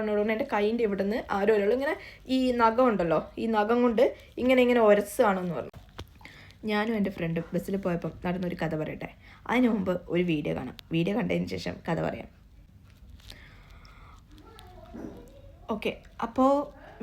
പറഞ്ഞോളൂ എൻ്റെ കൈൻ്റെ ഇവിടുന്ന് ആരോ ഒരാൾ ഇങ്ങനെ ഈ നഖം ഉണ്ടല്ലോ, ഈ നഖം കൊണ്ട് ഇങ്ങനെ ഒരസാണെന്ന് പറഞ്ഞു. ഞാനും എൻ്റെ ഫ്രണ്ടും ബസ്സിൽ പോയപ്പം നടന്നൊരു കഥ പറയട്ടെ. അതിന് മുമ്പ് ഒരു വീഡിയോ കാണാം. വീഡിയോ കണ്ടതിന് ശേഷം കഥ പറയാം. ഓക്കെ, അപ്പോൾ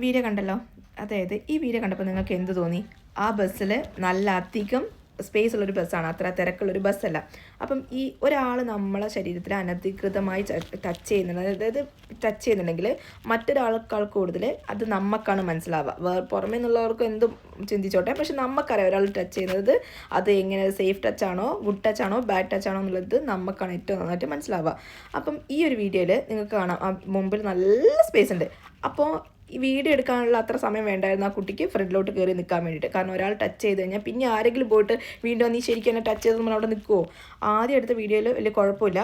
വീഡിയോ കണ്ടല്ലോ. അതായത് ഈ വീഡിയോ കണ്ടപ്പോൾ നിങ്ങൾക്ക് എന്ത് തോന്നി? ആ ബസ്സിൽ നല്ല അധികം സ്പേസ് ഉള്ളൊരു ബസ്സാണ്, അത്ര തിരക്കുള്ളൊരു ബസ്സല്ല. അപ്പം ഈ ഒരാൾ നമ്മളെ ശരീരത്തിൽ അനധികൃതമായി ടച്ച് ചെയ്യുന്നുണ്ട്, അതായത് ടച്ച് ചെയ്യുന്നുണ്ടെങ്കിൽ മറ്റൊരാൾക്കാൾ കൂടുതൽ അത് നമുക്കാണ് മനസ്സിലാവുക. പുറമേ നിന്നുള്ളവർക്ക് എന്തും ചിന്തിച്ചോട്ടെ, പക്ഷെ നമുക്കറിയാം ഒരാൾ ടച്ച് ചെയ്യുന്നത് അത് എങ്ങനെ സേഫ് ടച്ചാണോ ഗുഡ് ടച്ചാണോ ബാഡ് ടച്ചാണോ എന്നുള്ളത് നമുക്കാണ് ഏറ്റവും നന്നായിട്ട് മനസ്സിലാവുക. അപ്പം ഈ ഒരു വീഡിയോയിൽ നിങ്ങൾക്ക് കാണാം, ആ മുമ്പിൽ നല്ല സ്പേസ് ഉണ്ട്. അപ്പോൾ ഈ വീഡിയോ എടുക്കാനുള്ള അത്ര സമയം വേണ്ടായിരുന്നു ആ കുട്ടിക്ക് ഫ്രണ്ടിലോട്ട് കയറി നിൽക്കാൻ വേണ്ടിയിട്ട്. കാരണം ഒരാൾ ടച്ച് ചെയ്ത് കഴിഞ്ഞാൽ പിന്നെ ആരെങ്കിലും പോയിട്ട് വീണ്ടും നീ ശരിക്കും എന്നെ ടച്ച് ചെയ്ത് നമ്മൾ അവിടെ നിൽക്കുമോ? ആദ്യം എടുത്ത വീഡിയോയിൽ വലിയ കുഴപ്പമില്ല.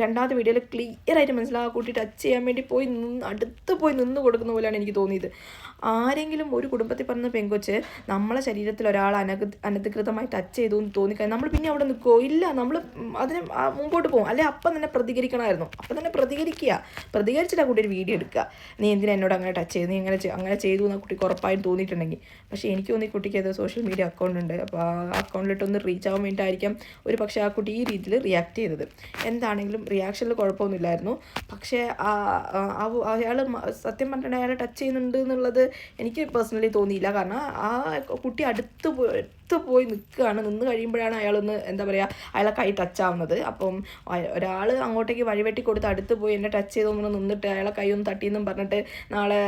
രണ്ടാമത്തെ വീഡിയോയിൽ ക്ലിയർ ആയിട്ട് മനസ്സിലാവും ആ കുട്ടി ടച്ച് ചെയ്യാൻ വേണ്ടി അടുത്ത് പോയി നിന്ന് കൊടുക്കുന്ന പോലെയാണ് എനിക്ക് തോന്നിയത്. ആരെങ്കിലും ഒരു കുടുംബത്തിൽ പറഞ്ഞ പെങ്കൊച്ച് നമ്മളെ ശരീരത്തിൽ ഒരാൾ അനധികൃതമായി ടച്ച് ചെയ്തു എന്ന് തോന്നിക്കഴിഞ്ഞാൽ നമ്മൾ പിന്നെ അവിടെ നിൽക്കുമോ? ഇല്ല, നമ്മൾ അതിന് മുമ്പോട്ട് പോകും. അല്ലെ അപ്പം തന്നെ പ്രതികരിക്കണമായിരുന്നു. അപ്പം തന്നെ പ്രതികരിച്ചിട്ട് ആ കുട്ടി ഒരു വീഡിയോ എടുക്കുക. നീ എന്തിനാ എന്നോട് അങ്ങനെ ടച്ച് ചെയ്തു, നീ അങ്ങനെ ചെയ്തു എന്ന് കുട്ടിക്ക് ഉറപ്പായിട്ട് തോന്നിയിട്ടുണ്ടെങ്കിൽ. പക്ഷേ എനിക്ക് തോന്നി കുട്ടിക്ക് അത് സോഷ്യൽ മീഡിയ അക്കൗണ്ട് ഉണ്ട്. അപ്പോൾ ആ അക്കൗണ്ടിലിട്ടൊന്ന് റീച്ച് ആവാൻ വേണ്ടിയിട്ടായിരിക്കാം ഒരു പക്ഷേ ആ കുട്ടി ഈ രീതിയിൽ റിയാക്ട് ചെയ്തത്. എന്താണെങ്കിലും റിയാക്ഷനിൽ കുഴപ്പമൊന്നുമില്ലായിരുന്നു. പക്ഷേ അയാൾ സത്യം പറഞ്ഞിട്ടുണ്ടെങ്കിൽ അയാൾ ടച്ച് ചെയ്യുന്നുണ്ട് എന്നുള്ളത് എനിക്ക് പേഴ്സണലി തോന്നിയില്ല. കാരണം ആ കുട്ടി അടുത്ത് പോയി നിൽക്കുകയാണ്. നിന്ന് കഴിയുമ്പോഴാണ് അയാളൊന്ന് എന്താ പറയുക അയാളെ കൈ ടച്ച് ആവുന്നത്. അപ്പം ഒരാൾ അങ്ങോട്ടേക്ക് വഴിവെട്ടി കൊടുത്ത് അടുത്ത് പോയി എന്നെ ടച്ച് ചെയ്തൊന്ന് നിന്നിട്ട് അയാളെ കൈ ഒന്ന് തട്ടിയെന്നും പറഞ്ഞിട്ട് നാളെ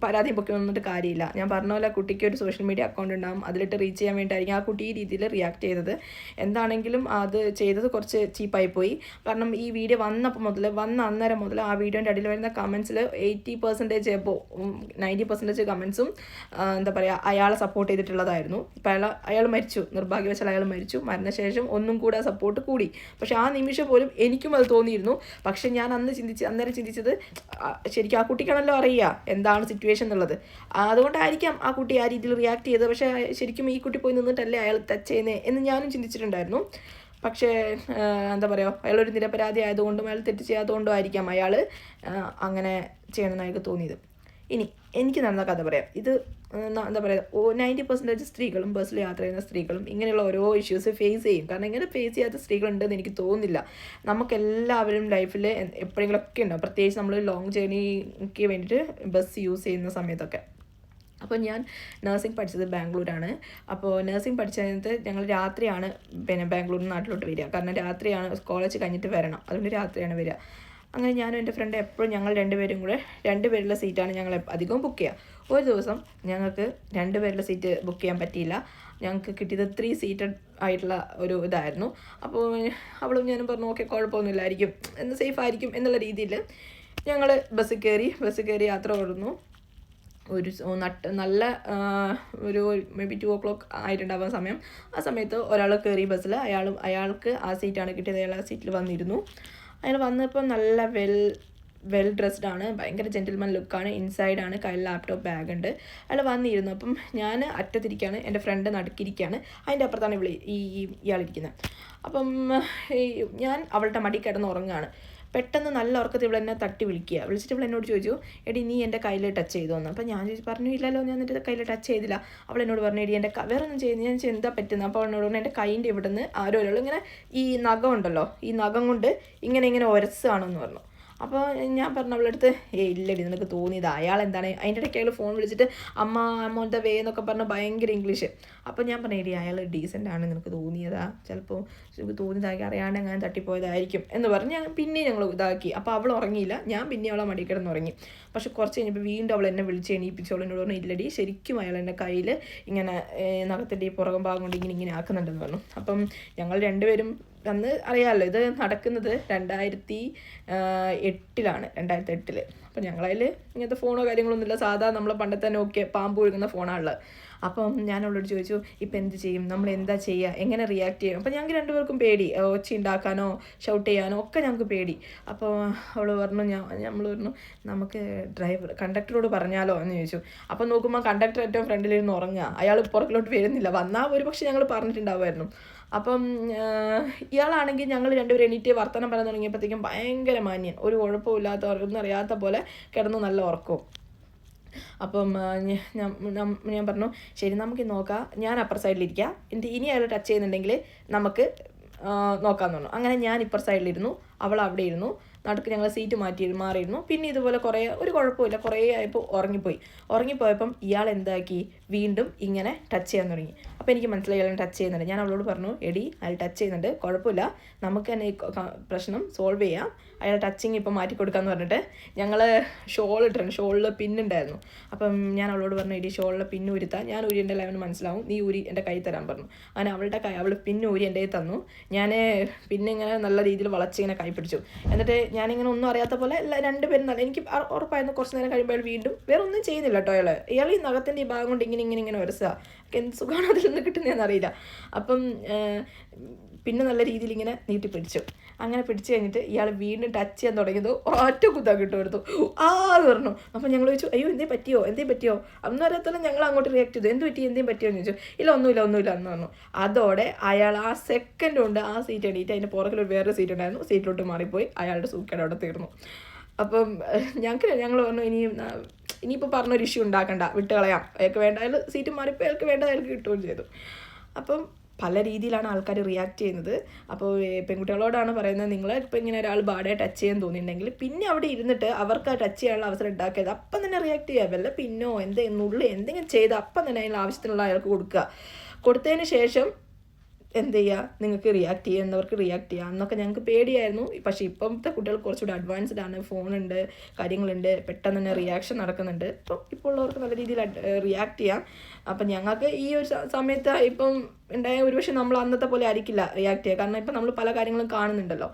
പരാതി പൊക്കി വന്നിട്ട് കാര്യമില്ല. ഞാൻ പറഞ്ഞ പോലെ കുട്ടിക്ക് ഒരു സോഷ്യൽ മീഡിയ അക്കൗണ്ട് ഉണ്ടാകും, അതിലിട്ട് റീച്ച് ചെയ്യാൻ വേണ്ടിയിട്ടായിരിക്കും ആ കുട്ടി ഈ രീതിയിൽ റിയാക്ട് ചെയ്തത്. എന്താണെങ്കിലും അത് ചെയ്തത് കുറച്ച് ചീപ്പായി പോയി. കാരണം ഈ വീഡിയോ വന്ന അന്നേരം മുതൽ ആ വീഡിയോൻ്റെ അടിയിൽ വരുന്ന കമൻസിൽ 80% എബോ 90% കമൻസും എന്താ പറയുക അയാളെ സപ്പോർട്ട് ചെയ്തിട്ടുള്ളതായിരുന്നു. ഇപ്പം അയാൾ മരിച്ചു, നിർഭാഗ്യവശാൽ അയാൾ മരിച്ചു. മരണശേഷം ഒന്നും കൂടെ സപ്പോർട്ട് കൂടി. പക്ഷെ ആ നിമിഷം പോലും എനിക്കും അത് തോന്നിയിരുന്നു. പക്ഷെ ഞാൻ അന്നേരം ചിന്തിച്ചത് ശരിക്കും ആ കുട്ടിക്കാണല്ലോ അറിയുക എന്താണ് സിറ്റുവേഷൻ എന്നുള്ളത്. അതുകൊണ്ടായിരിക്കാം ആ കുട്ടി ആ രീതിയിൽ റിയാക്ട് ചെയ്തത്. പക്ഷേ ശരിക്കും ഈ കുട്ടി പോയി നിന്നിട്ടല്ലേ അയാൾ ടച്ച് ചെയ്യുന്നത് എന്ന് ഞാനും ചിന്തിച്ചിട്ടുണ്ടായിരുന്നു. പക്ഷേ എന്താ പറയുക അയാളൊരു നിരപരാധി ആയതുകൊണ്ടും അയാൾ തെറ്റ് ചെയ്യാത്തതുകൊണ്ടും ആയിരിക്കാം അയാൾ അങ്ങനെ ചെയ്യണമെന്ന് അയാൾക്ക് തോന്നിയത്. ഇനി എനിക്ക് നടന്ന കഥ പറയാം. ഇത് എന്താ പറയുക 90% സ്ത്രീകളും ബസ്സിൽ യാത്ര ചെയ്യുന്ന സ്ത്രീകളും ഇങ്ങനെയുള്ള ഓരോ ഇഷ്യൂസ് ഫേസ് ചെയ്യും. കാരണം ഇങ്ങനെ ഫേസ് ചെയ്യാത്ത സ്ത്രീകളുണ്ടെന്ന് എനിക്ക് തോന്നുന്നില്ല. നമുക്കെല്ലാവരും ലൈഫിൽ എപ്പോഴെങ്കിലുമൊക്കെ ഉണ്ടാവും, പ്രത്യേകിച്ച് നമ്മൾ ലോങ് ജേർണിക്ക് വേണ്ടിയിട്ട് ബസ് യൂസ് ചെയ്യുന്ന സമയത്തൊക്കെ. അപ്പോൾ ഞാൻ നഴ്സിംഗ് പഠിച്ചത് ബാംഗ്ലൂരാണ്. അപ്പോൾ നഴ്സിംഗ് പഠിച്ച കഴിഞ്ഞിട്ട് ഞങ്ങൾ രാത്രിയാണ് ബാംഗ്ലൂരിൽ നിന്ന് നാട്ടിലോട്ട് വരിക. കാരണം രാത്രിയാണ് കോളേജ് കഴിഞ്ഞിട്ട് വരണം, അതുകൊണ്ട് രാത്രിയാണ് വരിക. അങ്ങനെ ഞാനും എൻ്റെ ഫ്രണ്ട് എപ്പോഴും ഞങ്ങൾ രണ്ടുപേരും കൂടെ 2 പേരുള്ള സീറ്റാണ് ഞങ്ങൾ അധികവും ബുക്ക് ചെയ്യുക. ഒരു ദിവസം ഞങ്ങൾക്ക് 2 പേരുള്ള സീറ്റ് ബുക്ക് ചെയ്യാൻ പറ്റിയില്ല. ഞങ്ങൾക്ക് കിട്ടിയത് 3 സീറ്റഡ് ആയിട്ടുള്ള ഒരു ഇതായിരുന്നു. അപ്പോൾ അവളും ഞാനും പറഞ്ഞു ഓക്കെ കുഴപ്പമൊന്നുമില്ലായിരിക്കും എന്ന് സേഫ് ആയിരിക്കും എന്നുള്ള രീതിയിൽ ഞങ്ങൾ ബസ്സിൽ കയറി യാത്ര തുടർന്നു. നല്ല ഒരു മേ ബി 2 o'clock ആയിട്ടുണ്ടാവാൻ സമയം. ആ സമയത്ത് ഒരാൾ കയറി ബസ്സിൽ, അയാൾക്ക് ആ സീറ്റാണ് കിട്ടിയത്. അയാൾ ആ സീറ്റിൽ വന്നിരുന്നു. അയാൾ വന്നപ്പോൾ നല്ല വെൽ ഡ്രസ്ഡ് ആണ്, ഭയങ്കര ജെൻറ്റിൽമാൻ ലുക്കാണ്, ഇൻസൈഡാണ്, കയ്യിൽ ലാപ്ടോപ്പ് ബാഗ് ഉണ്ട്. അയാൾ വന്നിരുന്നു. അപ്പം ഞാൻ അറ്റത്തിരിക്കുകയാണ്, എൻ്റെ ഫ്രണ്ട് നടുക്കിരിക്കുകയാണ്, അതിൻ്റെ അപ്പുറത്താണ് ഇയാളിരിക്കുന്നത്. അപ്പം ഞാൻ അവളുടെ മടി കിടന്ന് ഉറങ്ങുകയാണ്. പെട്ടെന്ന് നല്ല ഉറക്കത്തിൽ ഇവൾ എന്നെ വിളിച്ചിട്ട് ഇവൾ എന്നോട് ചോദിച്ചു എടി നീ എൻ്റെ കയ്യിൽ ടച്ച് ചെയ്തു എന്ന്. അപ്പം ഞാൻ പറഞ്ഞു ഇല്ലല്ലോ ഞാൻ എൻ്റെ കയ്യിൽ ടച്ച് ചെയ്തില്ല. അവൾ എന്നോട് പറഞ്ഞു എടി എൻ്റെ വേറെ ഒന്നും ചെയ്യുന്നു, ഞാൻ എന്താ പറ്റുന്നത്. അപ്പോൾ അവളോട് പറഞ്ഞു എൻ്റെ കൈൻ്റെ ഇവിടുന്ന് ആരോ ഒരാൾ ഇങ്ങനെ ഈ നഖം ഉണ്ടല്ലോ, ഈ നഖം കൊണ്ട് ഇങ്ങനെ ഒരസാണെന്ന് പറഞ്ഞു. അപ്പോൾ ഞാൻ പറഞ്ഞു അവളടുത്ത് ഇല്ലടി നിനക്ക് തോന്നിയത് അയാൾ എന്താണ്. അതിൻ്റെ ഇടയ്ക്ക് അയാൾ ഫോൺ വിളിച്ചിട്ട് അമ്മ ദ വേ എന്നൊക്കെ പറഞ്ഞാൽ ഭയങ്കര ഇംഗ്ലീഷ്. അപ്പോൾ ഞാൻ പറഞ്ഞു എടി അയാൾ ഡീസൻ്റ് ആണ്, നിനക്ക് തോന്നിയതാ, ചിലപ്പോൾ തോന്നിയതാക്കി അറിയാണ്ട് അങ്ങനെ തട്ടിപ്പോയതായിരിക്കും എന്ന് പറഞ്ഞ് ഞങ്ങൾ ഇതാക്കി. അപ്പോൾ അവൾ ഉറങ്ങിയില്ല, ഞാൻ പിന്നെ അവളെ മടി കിടന്നുറങ്ങി. പക്ഷെ കുറച്ച് കഴിഞ്ഞപ്പോൾ വീണ്ടും അവൾ എന്നെ വിളിച്ച് എണീപ്പിച്ചു. അവൾ എന്നോട് പറഞ്ഞു ഇല്ലടി ശരിക്കും അയാൾ എൻ്റെ കയ്യിൽ ഇങ്ങനെ നഖത്തിൻ്റെ ഈ പുറകം ഭാഗം കൊണ്ട് ഇങ്ങനെ ആക്കുന്നുണ്ടെന്ന് പറഞ്ഞു. അപ്പം ഞങ്ങൾ രണ്ടുപേരും അന്ന് അറിയാമല്ലോ ഇത് നടക്കുന്നത് 2008. അപ്പം ഞങ്ങളതിൽ ഇങ്ങനത്തെ ഫോണോ കാര്യങ്ങളൊന്നുമില്ല, സാധാ നമ്മളെ പണ്ടത്തെ നോക്കിയ പാമ്പ് ഒഴുകുന്ന ഫോണാണുള്ളത്. അപ്പം ഞാൻ അവളോട് ചോദിച്ചു ഇപ്പം എന്ത് ചെയ്യും, നമ്മൾ എന്താ ചെയ്യുക, എങ്ങനെ റിയാക്ട് ചെയ്യും. അപ്പം ഞങ്ങൾക്ക് രണ്ടുപേർക്കും പേടി, ഒച്ച ഉണ്ടാക്കാനോ ഷൗട്ട് ചെയ്യാനോ ഒക്കെ ഞങ്ങൾക്ക് പേടി. അപ്പോൾ അവൾ പറഞ്ഞു നമ്മൾ പറഞ്ഞു നമുക്ക് കണ്ടക്ടറോട് പറഞ്ഞാലോ എന്ന് ചോദിച്ചു. അപ്പം നോക്കുമ്പോൾ കണ്ടക്ടർ ഏറ്റവും ഫ്രണ്ടിലിരുന്ന് ഉറങ്ങുക, അയാൾ പുറകിലോട്ട് വരുന്നില്ല. വന്നാൽ ഒരു പക്ഷേ ഞങ്ങൾ പറഞ്ഞിട്ടുണ്ടാവുമായിരുന്നു. അപ്പം ഇയാളാണെങ്കിൽ ഞങ്ങൾ രണ്ടുപേരും എണീറ്റ് വർത്തമാനം പറയാൻ തുടങ്ങിയപ്പോഴത്തേക്കും ഭയങ്കര മാന്യൻ, ഒരു കുഴപ്പമില്ലാത്ത ഒന്നും അറിയാത്ത പോലെ കിടന്ന് നല്ല ഉറക്കവും. അപ്പം ഞാൻ പറഞ്ഞു ശരി നമുക്ക് നോക്കാം, ഞാൻ അപ്പർ സൈഡിലിരിക്കാം, ഇനി അയാൾ ടച്ച് ചെയ്യുന്നുണ്ടെങ്കിൽ നമുക്ക് നോക്കാമെന്ന് പറഞ്ഞു. അങ്ങനെ ഞാൻ ഇപ്പർ സൈഡിലിരുന്നു, അവൾ അവിടെ ഇരുന്നു, നടുക്ക് ഞങ്ങൾ സീറ്റ് മാറിയിരുന്നു. പിന്നെ ഇതുപോലെ ഒരു കുഴപ്പമില്ല, കുറേ ആയപ്പോൾ ഉറങ്ങിപ്പോയപ്പം ഇയാൾ എന്താക്കി, വീണ്ടും ഇങ്ങനെ ടച്ച് ചെയ്യാൻ തുടങ്ങി. അപ്പോൾ എനിക്ക് മനസ്സിലായി അയാൾ ടച്ച് ചെയ്യുന്നുണ്ട്. ഞാൻ അവളോട് പറഞ്ഞു എടി അയാൾ ടച്ച് ചെയ്യുന്നുണ്ട്, കുഴപ്പമില്ല, നമുക്ക് തന്നെ ഈ പ്രശ്നം സോൾവ് ചെയ്യാം, അയാൾ ടച്ചിങ് ഇപ്പം മാറ്റി കൊടുക്കാമെന്ന് പറഞ്ഞിട്ട് ഞങ്ങൾ ഷോളിൽ പിന്നുണ്ടായിരുന്നു. അപ്പം ഞാൻ അവളോട് പറഞ്ഞു എടി ഷോളിലെ പിന്ന് ഉരുത്താൻ, ഞാൻ ഊരിൻ്റെ ലെവന് മനസ്സിലാവും, നീ ഊരി എൻ്റെ കൈ തരാൻ പറഞ്ഞു. അങ്ങനെ അവൾ പിന്ന് ഊരി എൻ്റെ കൈ തന്നു. ഞാൻ പിന്നെ ഇങ്ങനെ നല്ല രീതിയിൽ വളച്ചിങ്ങനെ കൈ പിടിച്ചു. എന്നിട്ട് ഞാനിങ്ങനെ ഒന്നും അറിയാത്ത പോലെ രണ്ടുപേരും എനിക്ക് ഉറപ്പായിരുന്നു കുറച്ച് നേരം കഴിയുമ്പോൾ വീണ്ടും വേറെ ഒന്നും ചെയ്യുന്നില്ല കേട്ടോ. ഇയാൾ ഈ നഖത്തിൻ്റെ ഈ ഭാഗം കൊണ്ട് ഇങ്ങനെ വരസുക, എന്ത് സുഖമാണ് അതിൽ നിന്ന് കിട്ടുന്നതെന്ന് അറിയില്ല. അപ്പം പിന്നെ നല്ല രീതിയിൽ ഇങ്ങനെ നീട്ടി പിടിച്ചു. അങ്ങനെ പിടിച്ചു കഴിഞ്ഞിട്ട് ഇയാൾ വീണ്ടും ടച്ച് ചെയ്യാൻ തുടങ്ങിയത് ഒറ്റ കുത്താൻ കിട്ടുമായിരുന്നു. എന്ന് പറഞ്ഞു. അപ്പം ഞങ്ങൾ ചോദിച്ചു അയ്യോ എന്തേ പറ്റിയോ അന്നും അറിയാത്തല്ല. ഞങ്ങൾ അങ്ങോട്ട് റിയാക്ട് ചെയ്തു, എന്തേ പറ്റിയോ എന്ന് ചോദിച്ചു. ഇല്ല ഒന്നുമില്ല എന്ന് പറഞ്ഞു. അതോടെ അയാൾ ആ സെക്കൻഡ് കൊണ്ട് ആ സീറ്റ് എണീറ്റ് അതിൻ്റെ പുറകിൽ വേറൊരു സീറ്റ് ഉണ്ടായിരുന്നു, സീറ്റിലോട്ട് മാറിപ്പോയി. അയാളുടെ സൂക്കേട് അവിടെ തീർന്നു. അപ്പം ഞങ്ങൾ പറഞ്ഞു ഇനിയിപ്പോൾ പറഞ്ഞൊരു ഇഷ്യൂ ഉണ്ടാക്കണ്ട, വിട്ട് കളയാം, അയാൾക്ക് വേണ്ട, അയാൾ സീറ്റ് മാറിപ്പോൾ അയാൾക്ക് വേണ്ട അയാൾക്ക് കിട്ടുകയും ചെയ്തു. അപ്പം പല രീതിയിലാണ് ആൾക്കാർ റിയാക്ട് ചെയ്യുന്നത്. അപ്പോൾ പെൺകുട്ടികളോടാണ് പറയുന്നത്, നിങ്ങൾ ഇപ്പോൾ ഇങ്ങനെ ഒരാൾ ബാഡായി ടച്ച് ചെയ്യാൻ തോന്നിയിട്ടുണ്ടെങ്കിൽ പിന്നെ അവിടെ ഇരുന്നിട്ട് അവർക്ക് ആ ടച്ച് ചെയ്യാനുള്ള അവസരം ഉണ്ടാക്കിയത് അപ്പം തന്നെ റിയാക്ട് ചെയ്യുക, വല്ല പിന്നോ എന്തെങ്കിലും ചെയ്ത് അപ്പം തന്നെ അതിനുള്ള ആവശ്യത്തിനുള്ള അയാൾക്ക് കൊടുത്തതിന് ശേഷം എന്ത് ചെയ്യുക, നിങ്ങൾക്ക് റിയാക്ട് ചെയ്യുന്നവർക്ക് റിയാക്ട് ചെയ്യുക. അന്നൊക്കെ ഞങ്ങൾക്ക് പേടിയായിരുന്നു. പക്ഷേ ഇപ്പോഴത്തെ കുട്ടികൾ കുറച്ചുകൂടി അഡ്വാൻസ്ഡ് ആണ്, ഫോണുണ്ട്, കാര്യങ്ങളുണ്ട്, പെട്ടെന്ന് തന്നെ റിയാക്ഷൻ നടക്കുന്നുണ്ട്. ഇപ്പോൾ ഉള്ളവർക്ക് നല്ല രീതിയിൽ റിയാക്ട് ചെയ്യാം. അപ്പം ഞങ്ങൾക്ക് ഈ ഒരു സമയത്ത് ഇപ്പം ഉണ്ടായ ഒരുപക്ഷെ നമ്മൾ അന്നത്തെ പോലെ ആയിരിക്കില്ല റിയാക്ട് ചെയ്യുക, കാരണം ഇപ്പം നമ്മൾ പല കാര്യങ്ങളും കാണുന്നുണ്ടല്ലോ.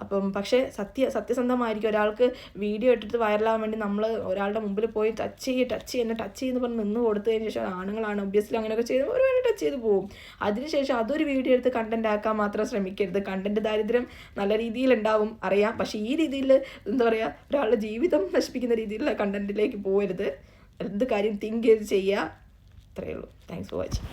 അപ്പം പക്ഷേ സത്യസന്ധമായിരിക്കും. ഒരാൾക്ക് വീഡിയോ ഇട്ടിട്ട് വൈറലാകാൻ വേണ്ടി നമ്മൾ ഒരാളുടെ മുമ്പിൽ പോയി ടച്ച് ചെയ്യുന്ന പറഞ്ഞ് നിന്ന് കൊടുത്തതിന് ശേഷം ആണുങ്ങളാണ് ഒബ്വിയസ്ലി അങ്ങനെയൊക്കെ ചെയ്ത് ഒരു വേണ്ടി ടച്ച് ചെയ്ത് പോകും. അതിനുശേഷം അതൊരു വീഡിയോ എടുത്ത് കണ്ടന്റ് ആക്കാൻ മാത്രം ശ്രമിക്കരുത്. കണ്ടന്റ് ദാരിദ്ര്യം നല്ല രീതിയിൽ ഉണ്ടാവും അറിയാം, പക്ഷേ ഈ രീതിയിൽ എന്താ പറയുക, ഒരാളുടെ ജീവിതം നശിപ്പിക്കുന്ന രീതിയിലുള്ള കണ്ടന്റിലേക്ക് പോകരുത്. എന്ത് കാര്യം തിങ്ക് ചെയ്ത് ചെയ്യുക, അത്രയേ ഉള്ളൂ. Thanks for watching.